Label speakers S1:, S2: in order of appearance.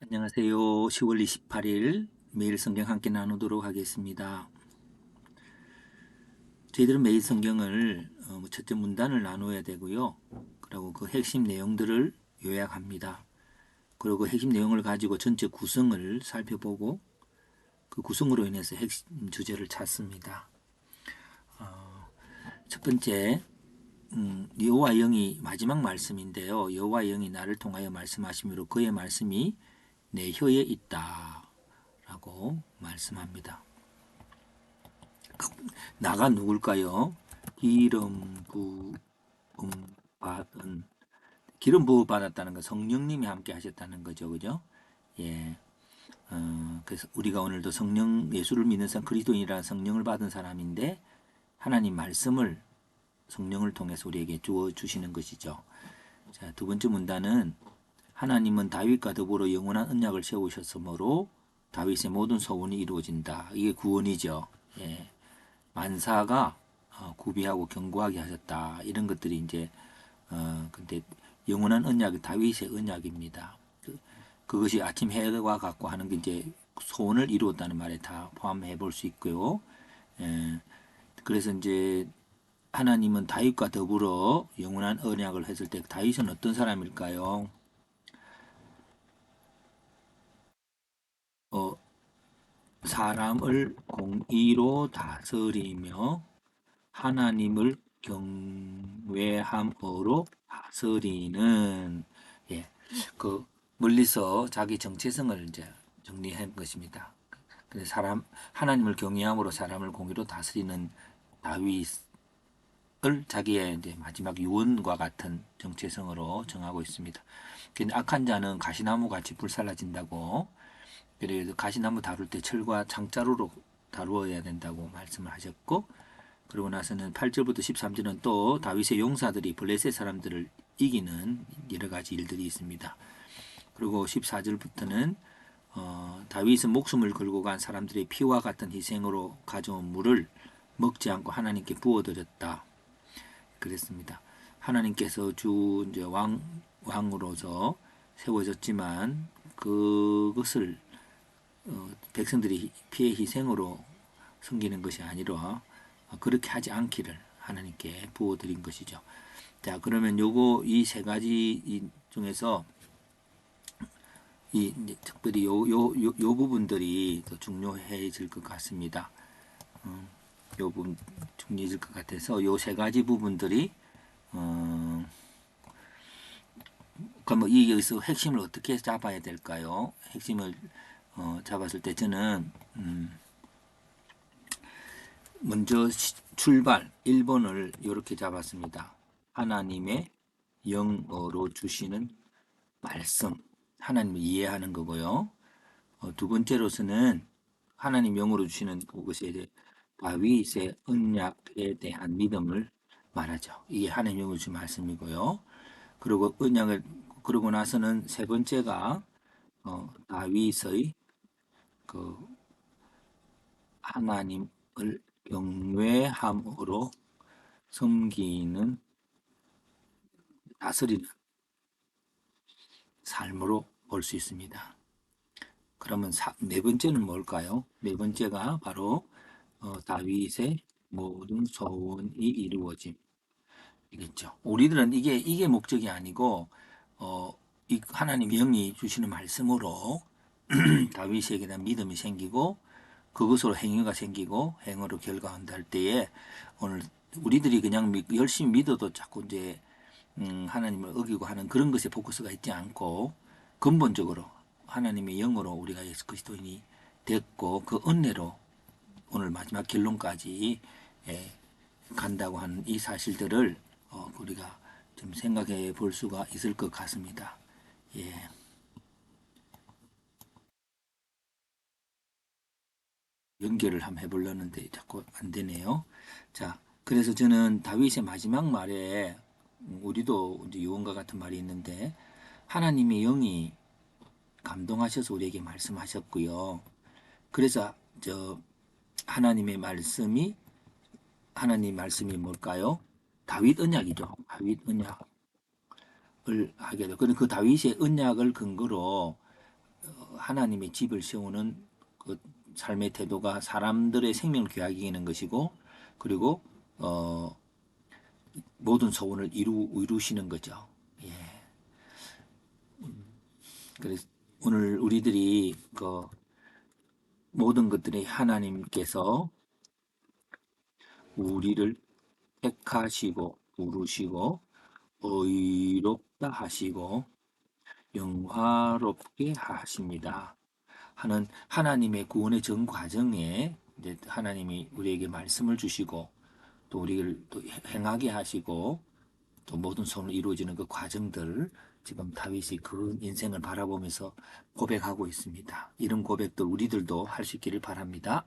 S1: 안녕하세요. 10월 28일 매일 성경 함께 나누도록 하겠습니다. 저희들은 매일 성경을 첫째 문단을 나누어야 되고요. 그리고 그 핵심 내용들을 요약합니다. 그리고 그 핵심 내용을 가지고 전체 구성을 살펴보고 그 구성으로 인해서 핵심 주제를 찾습니다. 첫 번째, 여호와 영이 마지막 말씀인데요. 여호와 영이 나를 통하여 말씀하시므로 그의 말씀이 내 혀에 있다 라고 말씀합니다. 나가 누굴까요? 기름 부음 받은 기름 부음 받았다는 건 성령님이 함께 하셨다는 거죠, 그죠? 예. 그래서 우리가 오늘도 성령 예수를 믿는 사람 그리스도인이라는 성령을 받은 사람인데 하나님 말씀을 성령을 통해서 우리에게 주어 주시는 것이죠. 자, 두 번째 문단은 하나님은 다윗과 더불어 영원한 언약을 세우셨으므로 다윗의 모든 소원이 이루어진다. 이게 구원이죠. 예. 만사가 구비하고 견고하게 하셨다. 이런 것들이 이제 근데 영원한 언약이 다윗의 언약입니다. 그것이 아침 해와 같고 하는 게 이제 소원을 이루었다는 말에 다 포함해 볼 수 있고요. 예, 그래서 이제 하나님은 다윗과 더불어 영원한 언약을 했을 때 다윗은 어떤 사람일까요? 어, 사람을 공의로 다스리며 하나님을 경외함으로 다스리는 예, 그 멀리서 자기 정체성을 이제 정리한 것입니다. 근데 사람 하나님을 경외함으로 사람을 공의로 다스리는 다윗을 자기의 이제 마지막 유언과 같은 정체성으로 정하고 있습니다. 근데 악한 자는 가시나무 같이 불살라진다고 그래서 가시나무 다룰 때 철과 창자루로 다루어야 된다고 말씀을 하셨고 그러고 나서는 8절부터 13절은 또 다윗의 용사들이 블레셋 사람들을 이기는 여러 가지 일들이 있습니다. 그리고 14절부터는 다윗은 목숨을 걸고 간 사람들의 피와 같은 희생으로 가져온 물을 먹지 않고 하나님께 부어드렸다. 그랬습니다. 하나님께서 주 이제 왕으로서 세워졌지만 그것을 백성들이 피의 희생으로 섬기는 것이 아니라 그렇게 하지 않기를 하나님께 부어드린 것이죠. 자, 그러면 요거 이 세 가지 중에서 이 특별히 요 부분들이 더 중요해질 것 같습니다. 요 부분 중요해질 것 같아서 요 세 가지 부분들이 그럼 여기서 핵심을 어떻게 잡아야 될까요? 핵심을 잡았을 때 저는 먼저 출발 1번을 이렇게 잡았습니다. 하나님의 영어로 주시는 말씀, 하나님을 이해하는 거고요. 두 번째로서는 하나님 영어로 주시는 그것에 다윗의 언약에 대한 믿음을 말하죠. 이게 하나님 영어로 주신 말씀이고요. 그리고 언약을 그러고 나서는 세 번째가 다윗의 그 하나님을 경외함으로 섬기는 다스리는 삶으로 볼 수 있습니다. 그러면 네 번째는 뭘까요? 네 번째가 바로 다윗의 모든 소원이 이루어짐. 이겠죠. 우리들은 이게 목적이 아니고 이 하나님 영이 주시는 말씀으로 다윗에게 대한 믿음이 생기고 그것으로 행위가 생기고 행위로 결과한다 할 때에 오늘 우리들이 그냥 열심히 믿어도 자꾸 이제 하나님을 어기고 하는 그런 것에 포커스가 있지 않고 근본적으로 하나님의 영으로 우리가 예수 그리스도인이 됐고 그 은혜로 오늘 마지막 결론까지 예, 간다고 하는 이 사실들을 우리가 좀 생각해 볼 수가 있을 것 같습니다. 예. 연결을 한번 해보려는데 자꾸 안 되네요. 자, 그래서 저는 다윗의 마지막 말에 우리도 이제 유언과 같은 말이 있는데 하나님의 영이 감동하셔서 우리에게 말씀하셨고요. 그래서 하나님의 말씀이 하나님 말씀이 뭘까요? 다윗 언약이죠. 다윗 언약을 하게 되고 그 다윗의 언약을 근거로 하나님의 집을 세우는 그 삶의 태도가 사람들의 생명을 귀하게 여기는 것이고, 그리고 모든 소원을 이루시는 거죠. 예. 그래서 오늘 우리들이 그 모든 것들이 하나님께서 우리를 택하시고 부르시고 의롭다 하시고 영화롭게 하십니다 하는 하나님의 구원의 전 과정에 이제 하나님이 우리에게 말씀을 주시고 또 우리를 또 행하게 하시고 또 모든 소원을 이루어지는 그 과정들 지금 다윗이 그 인생을 바라보면서 고백하고 있습니다. 이런 고백들 우리들도 할 수 있기를 바랍니다.